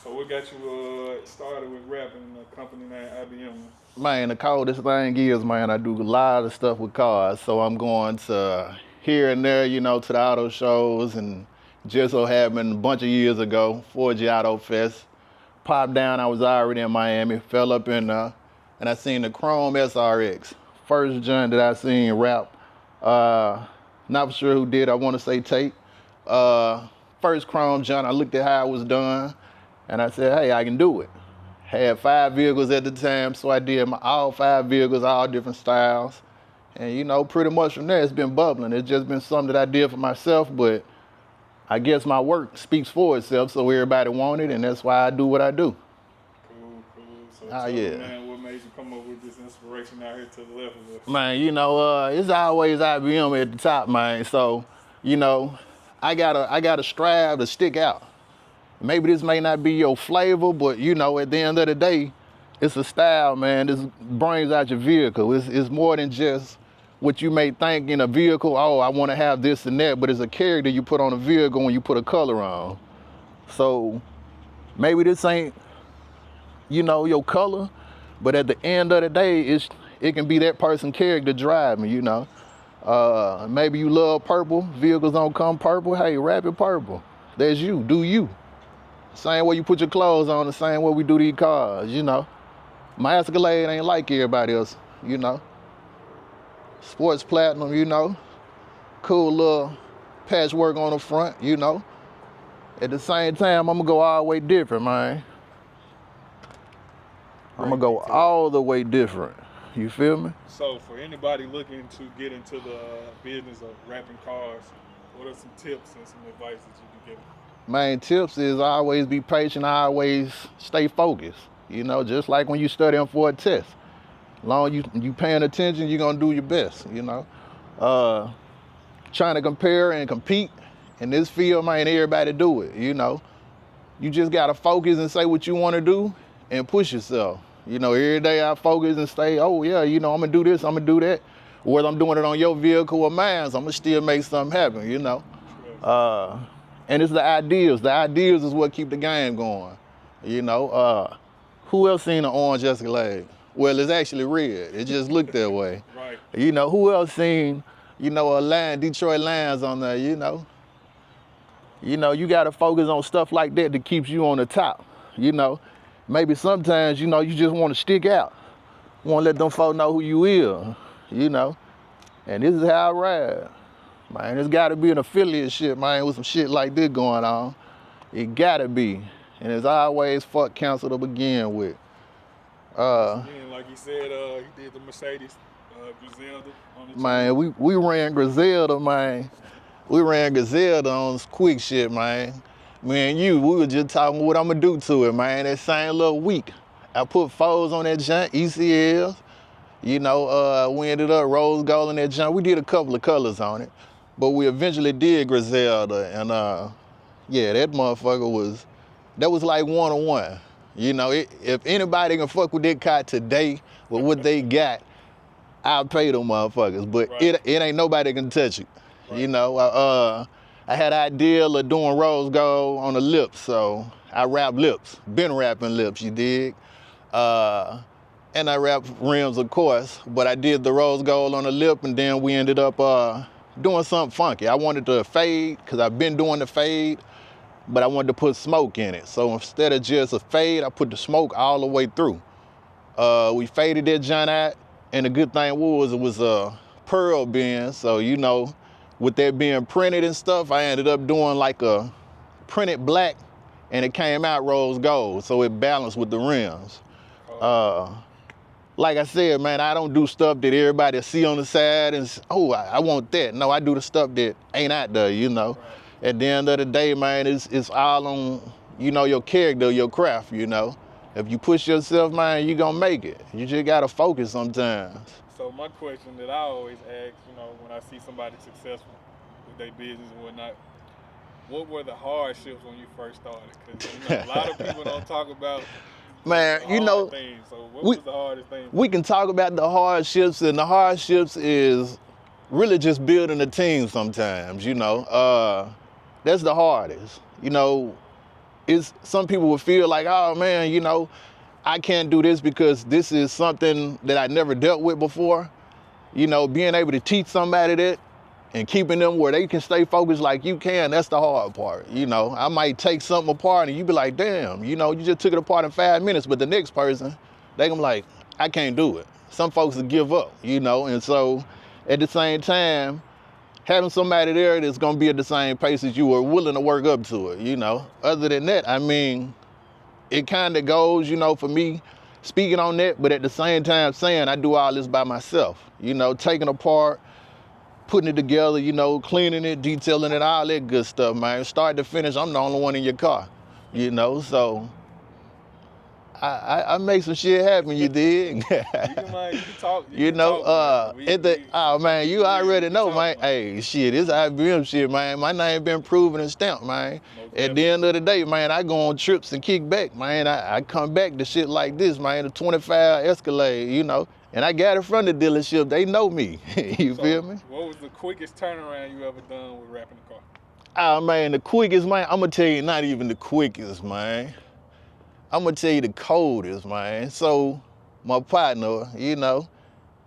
So what got you started with rapping a company named IBM? Man, the coldest thing is, man, I do a lot of stuff with cars. So I'm going to here and there, to the auto shows, and just so happened a bunch of years ago, 4G Auto Fest, popped down. I was already in Miami, fell up in and I seen the Chrome SRX. First joint that I seen rap. Uh, Not for sure who did. I want to say Tate. First Chrome joint, I looked at how it was done, and I said, hey, I can do it. Had 5 vehicles at the time, so I did all 5 vehicles, all different styles. And pretty much from there, it's been bubbling. It's just been something that I did for myself, but I guess my work speaks for itself, so everybody want it, and that's why I do what I do. Cool. So Ah, tell me, yeah. man, what made you come up with this inspiration out here to the left of us? Man, it's always IBM at the top, man. So, you know, I gotta strive to stick out. Maybe this may not be your flavor, but at the end of the day, it's a style, man. This brings out your vehicle. It's more than just what you may think in a vehicle. Oh, I want to have this and that, but it's a character you put on a vehicle when you put a color on. So maybe this ain't, your color, but at the end of the day, it can be that person's character driving. Maybe you love purple. Vehicles don't come purple. Hey, wrap it purple. That's you. Do you. Same way you put your clothes on, the same way we do these cars. My Escalade ain't like everybody else. Sports platinum. Cool little patchwork on the front. At the same time, I'm gonna go all the way different, man. I'm gonna go all the way different. You feel me? So for anybody looking to get into the business of rapping cars, what are some tips and some advice that you can give them? Main tips is always be patient, always stay focused. Just like when you studying for a test. Long you paying attention, you're gonna do your best. Trying to compare and compete in this field, man, everybody do it. You just gotta focus and say what you wanna do and push yourself. Every day I focus and say, oh yeah, I'm gonna do this, I'm gonna do that. Whether I'm doing it on your vehicle or mine, so I'm gonna still make something happen. And it's the ideas. The ideas is what keep the game going. Who else seen an orange Escalade? Well, it's actually red. It just looked that way. Right. Who else seen, a Detroit Lions on there? You got to focus on stuff like that that keeps you on the top. Maybe sometimes, you just want to stick out. Want to let them folks know who you is. And this is how I ride. Man, it's got to be an affiliate shit, man, with some shit like this going on. It got to be. And it's always fuck counsel to begin with. Again, like you said, he did the Mercedes Griselda on the Man, we ran Griselda, man. We ran Griselda on some quick shit, man. Me and we were just talking what I'm going to do to it, man. That same little week, I put foes on that junk, ECLs. We ended up rose gold in that junk. We did a couple of colors on it. But we eventually did Griselda, and yeah, that motherfucker that was like 1-on-1. If anybody can fuck with that car today with what they got, I'll pay them motherfuckers. But Right. it ain't nobody can touch it. Right. I had an idea of doing rose gold on the lips, so I rap lips. Been rapping lips, you dig? And I rap rims, of course, but I did the rose gold on the lip, and then we ended up doing something funky. I wanted to fade, because I've been doing the fade, but I wanted to put smoke in it. So instead of just a fade, I put the smoke all the way through. We faded that joint out, and the good thing it was a pearl bend, so with that being printed and stuff, I ended up doing like a printed black, and it came out rose gold, so it balanced with the rims. Like I said, man, I don't do stuff that everybody see on the side and I want that. No, I do the stuff that ain't out there. Right. At the end of the day, man, it's all on, your character, your craft. If you push yourself, man, you gonna make it. You just gotta focus sometimes. So my question that I always ask, when I see somebody successful with their business and whatnot, what were the hardships when you first started? Because a lot of people don't talk about Man, hard things. So what was the hardest thing? We can talk about the hardships, and the hardships is really just building a team sometimes. That's the hardest. it's some people would feel like, oh man, you know, I can't do this because this is something that I never dealt with before. You know, being able to teach somebody that and keeping them where they can stay focused like you can, that's the hard part. You know, I might take something apart and you be like, damn, you know, you just took it apart in 5 minutes, but the next person, they gonna be like, I can't do it. Some folks will give up, you know, and so at the same time, having somebody there that's gonna be at the same pace as you are willing to work up to it, you know. Other than that, I mean, it kind of goes, you know, for me, speaking on that, but at the same time saying I do all this by myself, you know, taking apart, putting it together, you know, cleaning it, detailing it, all that good stuff, man. Start to finish, I'm the only one in your car, you know, so I make some shit happen, you dig? You can, man, you can talk. You know, talk, man. oh man, you already know, talk, man. Hey, shit, it's IBM shit, man. My name been proven and stamped, man. At the end of the day, man, I go on trips and kick back, man. I come back to shit like this, man. The 25 Escalade, you know, and I got it from the dealership. They know me. You feel me? What was the quickest turnaround you ever done with wrapping the car? Oh man, the quickest, man. I'm gonna tell you, not even the quickest, man. I'm gonna tell you the coldest, man. So my partner, you know,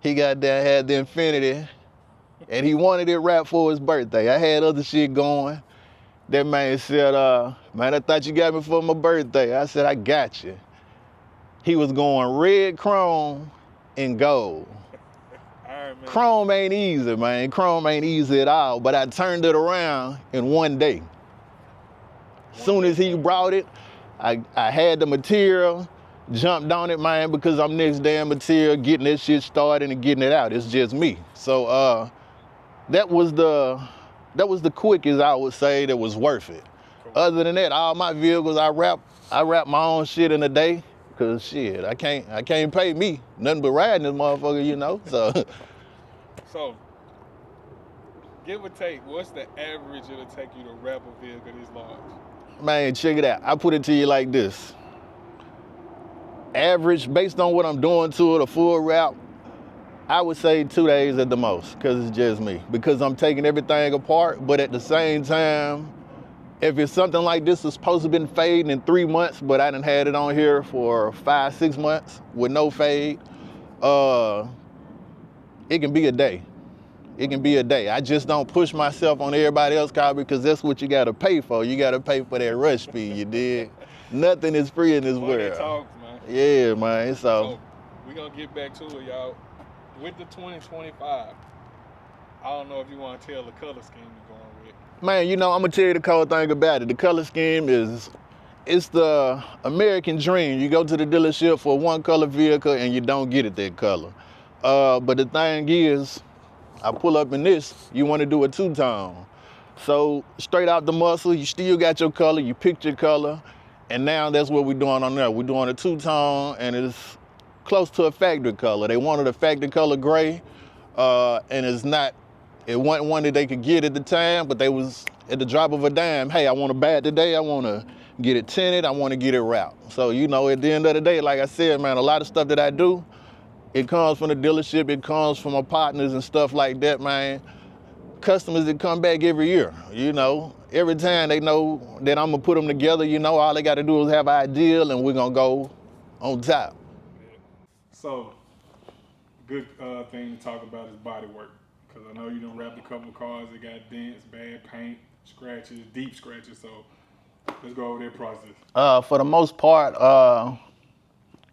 he got there, had the Infinity, and he wanted it wrapped for his birthday. I had other shit going. That man said, man, I thought you got me for my birthday. I said, I got you. He was going red chrome and gold. Chrome ain't easy, man. Chrome ain't easy at all, but I turned it around in one day. Soon as he brought it, I had the material, jumped on it, man, because I'm next damn material, getting this shit started and getting it out. It's just me. So that was the quickest, I would say, that was worth it. Cool. Other than that, all my vehicles I wrap my own shit in a day, cause shit, I can't pay me nothing but riding this motherfucker, you know. So give or take, what's the average it'll take you to wrap a vehicle this large? Man, check it out. I put it to you like this. Average, based on what I'm doing to it, a full wrap, I would say 2 days at the most, because it's just me. Because I'm taking everything apart, but at the same time, if it's something like this that's supposed to have been fading in 3 months, but I done had it on here for 5, 6 months with no fade, it can be a day. It can be a day. I just don't push myself on everybody else's car because that's what you gotta pay for. You gotta pay for that rush fee, you dig? Nothing is free in this world. Talks, man. Yeah, man, so we're gonna get back to it, y'all. With the 2025, I don't know if you want to tell the color scheme you're going with. Man, you know, I'm gonna tell you the cold thing about it. The color scheme it's the American dream. You go to the dealership for one color vehicle and you don't get it that color. But the thing is, I pull up in this, you want to do a two-tone. So straight out the muscle, you still got your color, you picked your color, and now that's what we're doing on there. We're doing a two-tone, and it's close to a factory color. They wanted a factory color gray, and it wasn't one that they could get at the time, but they was at the drop of a dime. Hey, I want to buy it today. I want to get it tinted. I want to get it wrapped. So, you know, at the end of the day, like I said, man, a lot of stuff that I do, it comes from the dealership. It comes from my partners and stuff like that, man. Customers that come back every year, you know. Every time they know that I'm going to put them together, you know, all they got to do is have an ideal and we're going to go on top. So, good thing to talk about is body work. Because I know you done wrapped a couple of cars that got dents, bad paint, scratches, deep scratches. So, let's go over that process. For the most part,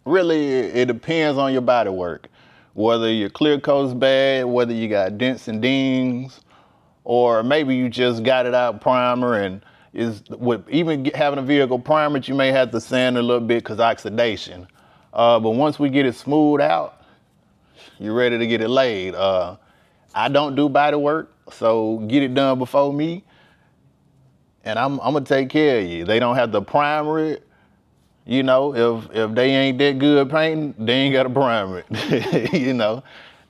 really, it depends on your body work. Whether your clear coat's bad, whether you got dents and dings, or maybe you just got it out primer and even having a vehicle primered, you may have to sand a little bit because oxidation. But once we get it smoothed out, you're ready to get it laid. I don't do body work, so get it done before me, and I'm gonna take care of you. They don't have to primer it. You know, if they ain't that good painting, they ain't got to primer it. You know,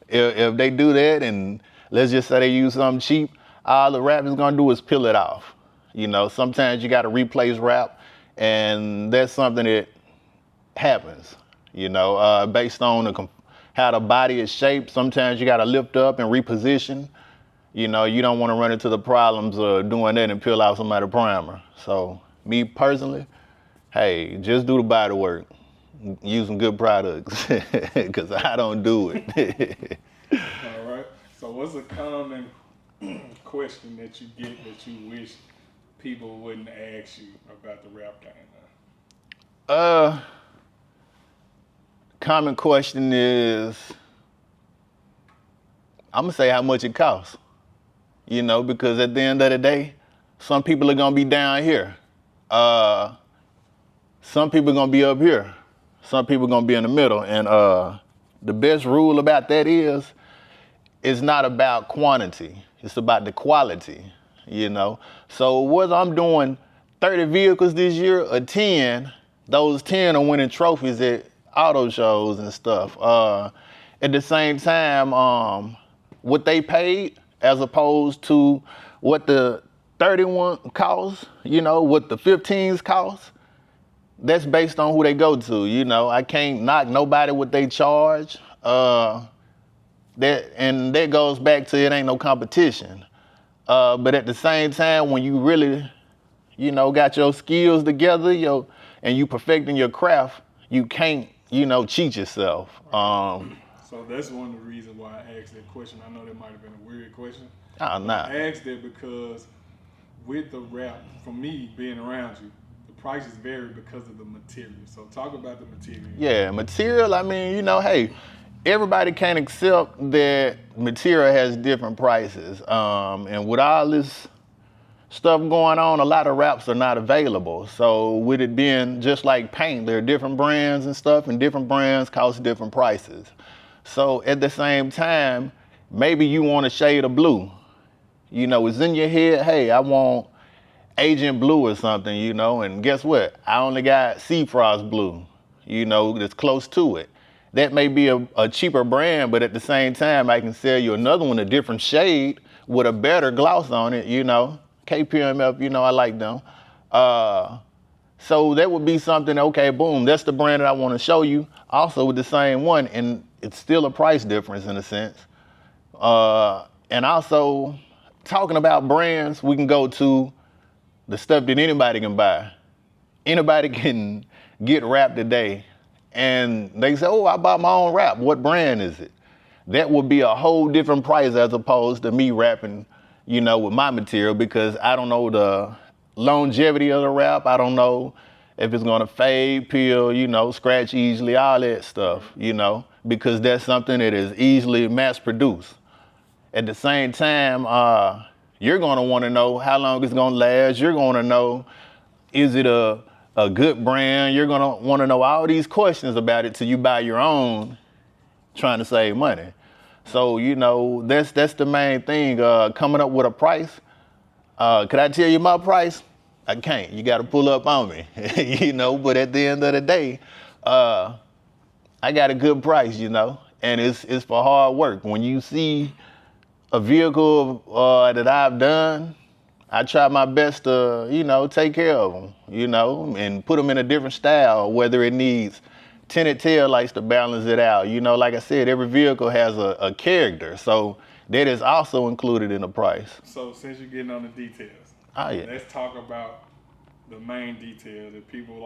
if they do that and let's just say they use something cheap, all the wrap is gonna do is peel it off. You know, sometimes you got to replace wrap, and that's something that happens. You know, based on how the body is shaped, sometimes you got to lift up and reposition. You know, you don't want to run into the problems of doing that and peel out somebody's primer. So me personally, Hey, just do the body work. Use some good products, because I don't do it. All right. So, what's a common question that you get that you wish people wouldn't ask you about the rap game? uh, Common question is, I'm gonna say how much it costs. Because at the end of the day, some people are gonna be down here. Uh, some people are gonna be up here. Some people are gonna be in the middle. And the best rule about that is, it's not about quantity. It's about the quality. So whether I'm doing 30 vehicles this year or 10, those 10 are winning trophies at auto shows and stuff. At the same time, what they paid as opposed to what the 31 costs, what the 15s cost, that's based on who they go to. I can't knock nobody what they charge. That goes back to, it ain't no competition. But at the same time, when you really, got your skills together, and you perfecting your craft, you can't, cheat yourself. So that's one of the reasons why I asked that question. I know that might have been a weird question. Nah. I asked it because with the rap, for me being around you, the prices vary because of the material. So talk about the material. Yeah, material, I mean, hey, everybody can't accept that material has different prices. And with all this stuff going on, a lot of wraps are not available. So with it being just like paint, there are different brands and stuff, and different brands cost different prices. So at the same time, maybe you want a shade of blue. It's in your head, hey, I want Agent Blue or something, and guess what? I only got Sea Frost Blue, that's close to it. That may be a cheaper brand, but at the same time, I can sell you another one, a different shade with a better gloss on it, KPMF, I like them. So that would be something, okay, boom, that's the brand that I want to show you. Also with the same one, and it's still a price difference in a sense. And also, talking about brands, we can go to the stuff that anybody can buy. Anybody can get rap today. And they say, oh, I bought my own rap. What brand is it? That would be a whole different price as opposed to me rapping, with my material, because I don't know the longevity of the rap. I don't know if it's gonna fade, peel, scratch easily, all that stuff, because that's something that is easily mass produced. At the same time, you're gonna wanna know how long it's gonna last. You're gonna know, is it a good brand? You're gonna wanna know all these questions about it till you buy your own, trying to save money. So, that's the main thing, coming up with a price. Could I tell you my price? I can't. You gotta pull up on me, but at the end of the day, I got a good price, and it's for hard work. When you see a vehicle that I've done, I try my best to, take care of them, and put them in a different style, whether it needs tinted tail lights to balance it out. Like I said, every vehicle has a character, so that is also included in the price. So since you're getting on the details, let's talk about the main details that people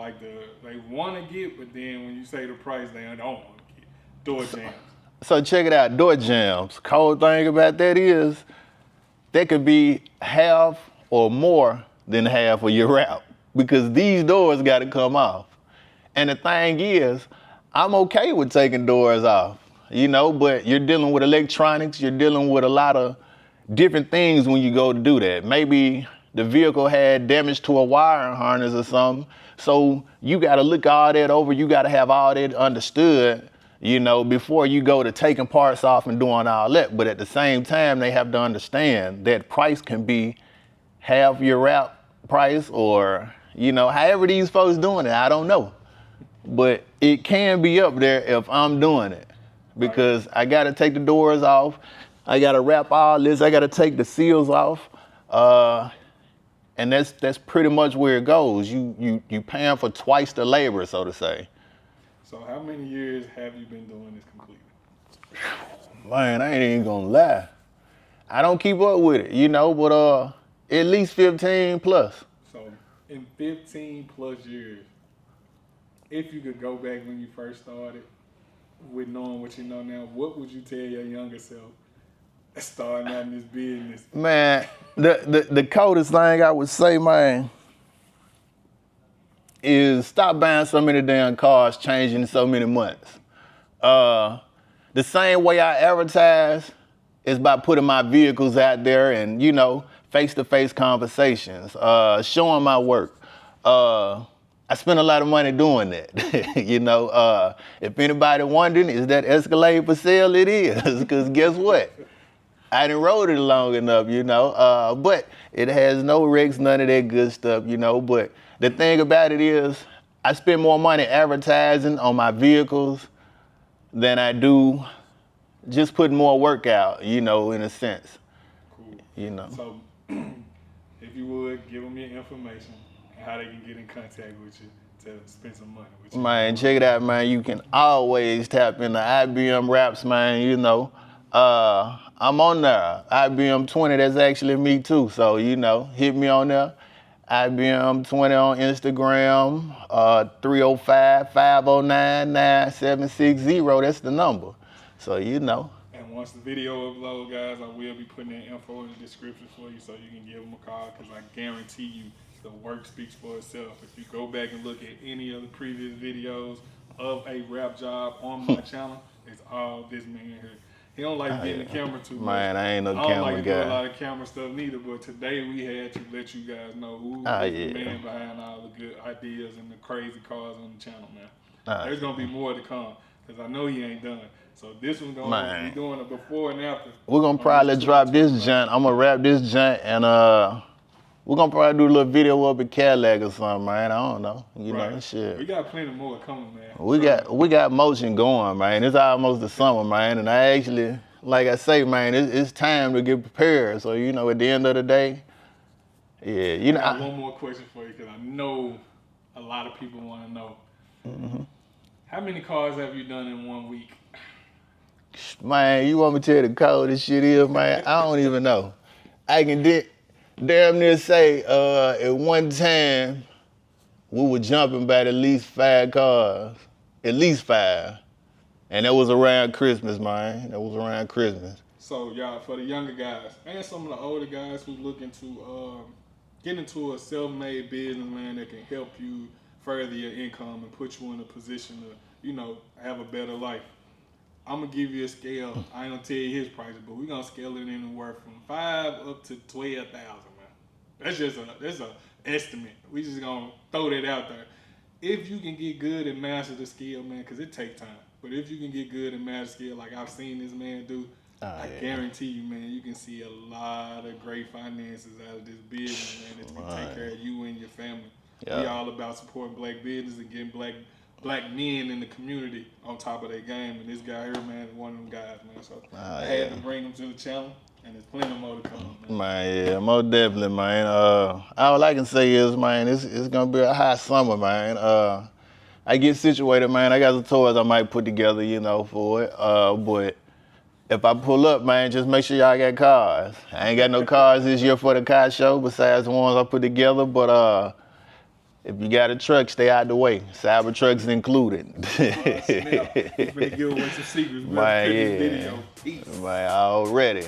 they want to get, but then when you say the price, they don't want to get. Door jams. So check it out, door jams. Cold thing about that is, that could be half or more than half of your wrap, because these doors got to come off. And the thing is, I'm okay with taking doors off, but you're dealing with electronics, you're dealing with a lot of different things when you go to do that. Maybe the vehicle had damage to a wiring harness or something, so you got to look all that over, you got to have all that understood, before you go to taking parts off and doing all that. But at the same time, they have to understand that price can be half your wrap price, or, however these folks doing it, I don't know. But it can be up there if I'm doing it, because I got to take the doors off. I got to wrap all this. I got to take the seals off. And that's pretty much where it goes. You paying for twice the labor, so to say. So how many years have you been doing this completely? Man, I ain't even gonna lie. I don't keep up with it, but at least 15 plus. So in 15 plus years, if you could go back when you first started, with knowing what you know now, what would you tell your younger self starting out in this business? Man, the coldest thing I would say, man, is stop buying so many damn cars, changing in so many months. The same way I advertise is by putting my vehicles out there and, you know, face-to-face conversations, showing my work. I spend a lot of money doing that. You know, if anybody wondering, is that Escalade for sale? It is, because guess what? I didn't rode it long enough, you know, but it has no wrecks, none of that good stuff, you know. But the thing about it is, I spend more money advertising on my vehicles than I do just putting more work out, you know, in a sense. Cool. You know. So, if you would, give them your information and how they can get in contact with you to spend some money with you. Man, check it out, man. You can always tap into IBM Raps, man, you know. I'm on there. IBM 20, that's actually me too. So, you know, hit me on there. IBM 20 on Instagram, 305-509-9760. That's the number. So, you know. And once the video upload, guys, I will be putting that info in the description for you so you can give them a call, because I guarantee you the work speaks for itself. If you go back and look at any of the previous videos of a rap job on my channel, it's all this man here. He don't like getting the camera too much. Man, I ain't no camera guy. I don't like to do a guy. lot of camera stuff neither, but today we had to let you guys know who is the man behind all the good ideas and the crazy cars on the channel, man. There's going to be more to come, because I know he ain't done. So this one's going to be doing a before and after. We're going to probably drop this joint. I'm going to wrap this joint, and we're going to probably do a little video up in Cadillac or something, man. I don't know. You know, shit. We got plenty more coming, man. We got motion going, man. It's almost the summer, man. And I actually, like I say, man, it's time to get prepared. So, you know, at the end of the day, yeah, you know. I got one more question for you, because I know a lot of people want to know. Mm-hmm. How many cars have you done in 1 week? Man, you want me to tell you the coldest shit is, man? I don't even know. I can damn near say at one time we were jumping by at least 5 cars. At least 5. And that was around Christmas, man. That was around Christmas. So, y'all, for the younger guys and some of the older guys who looking to get into a self-made business, man, that can help you further your income and put you in a position to, you know, have a better life. I'm gonna give you a scale. I ain't gonna tell you his prices, but we're gonna scale it anywhere from 5 up to 12,000, man. That's just a estimate. We just gonna throw that out there. If you can get good and master the skill, man, because it takes time. But if you can get good and master skill, like I've seen this man do, I guarantee you, man, you can see a lot of great finances out of this business, man, that's gonna take care of you and your family. We all about supporting black business and getting black men in the community on top of their game, and this guy here, man, is one of them guys, man. So I had to bring him to the channel, and there's plenty more to come, man. Man, yeah, most definitely, man. All I can say is, man, it's gonna be a hot summer, man. I get situated, man. I got some toys I might put together, you know, for it. But if I pull up, man, just make sure y'all got cars. I ain't got no cars this year for the car show besides the ones I put together, but if you got a truck, stay out the way. Cybertruck's included. We're gonna give away some secrets. Man, Video. Peace. Man, already.